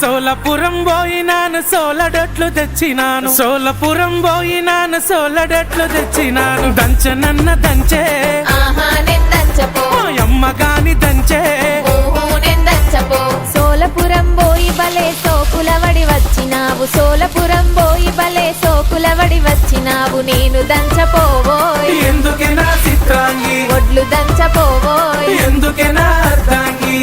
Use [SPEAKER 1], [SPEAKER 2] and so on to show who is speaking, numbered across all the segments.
[SPEAKER 1] సోలపురం పోయినాను సోలడట్లు తెచ్చినాను, సోలపురం పోయినాను సోలడట్లు తెచ్చినాను. దంచనన్న దంచే అమ్మ గాని దంచే
[SPEAKER 2] సోలపురం పోయి బలే సోకులవడి వచ్చినావు, సోలపురం పోయి బలే సోకులవడి వచ్చినావు. నేను దంచపోవోయ్
[SPEAKER 1] ఎందుకే నా చిత్రాంగి,
[SPEAKER 2] ఒడ్లు దంచపోవోయ్
[SPEAKER 1] ఎందుకే నా అర్ధాంగి.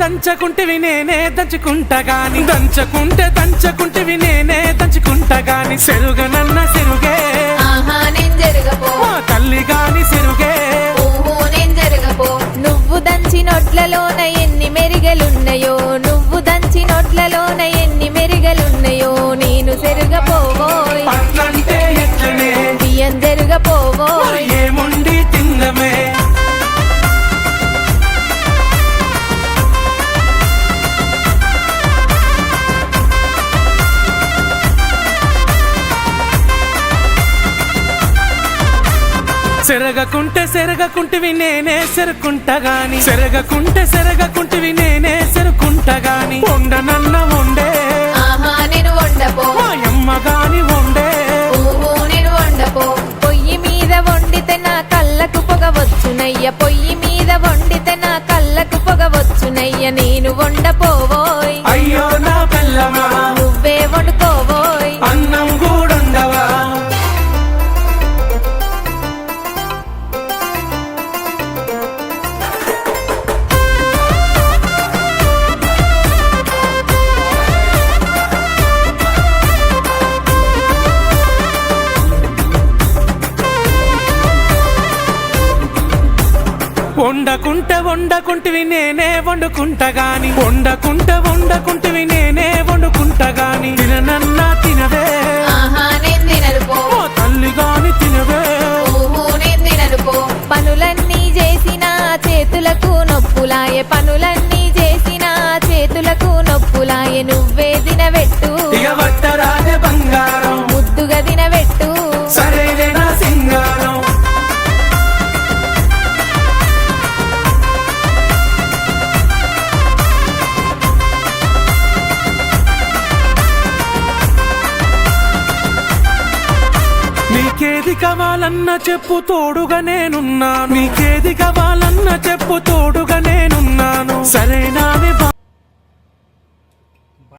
[SPEAKER 1] దంచకుంటివి నేనే దంచుకుంటా గాని, దంచకుంటివి నేనే దంచుకుంటా గాని. సెరుగనన్న సెరుగే మా తల్లి గాని సెరుగే,
[SPEAKER 2] నువ్వు దంచి నొట్లలోన ఎన్ని మెరిగలున్నాయో, నువ్వు దంచి నొట్లలోన ఎన్ని మెరిగలున్నాయో. నేను సెరుగపోవోయ్
[SPEAKER 1] అట్లంటే ఎట్లనే
[SPEAKER 2] బియ్యం జరుగపోవోయ్
[SPEAKER 1] ఏముండి తిందమే. సెరగకుంటివి నేనే సెరుకుంటా గాని, సెరగకుంటివి నేనే సెరుకుంటా గాని. వండనన్న వండే
[SPEAKER 2] నేను వండపో
[SPEAKER 1] అమ్మ గాని వండే,
[SPEAKER 2] నేను వండపో. పొయ్యి మీద వండితే నా కళ్ళకు పొగ వచ్చునయ్య, పొయ్యి మీద వండితే నా కళ్ళకు పొగ వచ్చునయ్య. నేను వండపోవోయ్
[SPEAKER 1] అయ్యో నా పిల్లమా
[SPEAKER 2] నువ్వే వండుకోవోయ్
[SPEAKER 1] అన్నం కూడుండవా. వండకుంటివి నేనే వండుకుంటా గాని, వండకుంటివి నేనే వండుకుంటా గాని. తిననన్నా తినవే
[SPEAKER 2] నేను తినరుపో
[SPEAKER 1] తల్లి గాని తినవే,
[SPEAKER 2] నేను తినరుపో. పనులన్నీ చేసిన చేతులకు నొప్పులాయే, పనులన్నీ చేసిన చేతులకు నొప్పులాయే. నువ్వే తినబెట్టు
[SPEAKER 1] ఇక వట్టరాజే బంగారం,
[SPEAKER 2] ముద్దుగా తినబెట్టు
[SPEAKER 1] సరేనే నా సింగారం. నీకేది కావాలన్నా చెప్పు తోడుగా నేనున్నా, నీకేది కావాల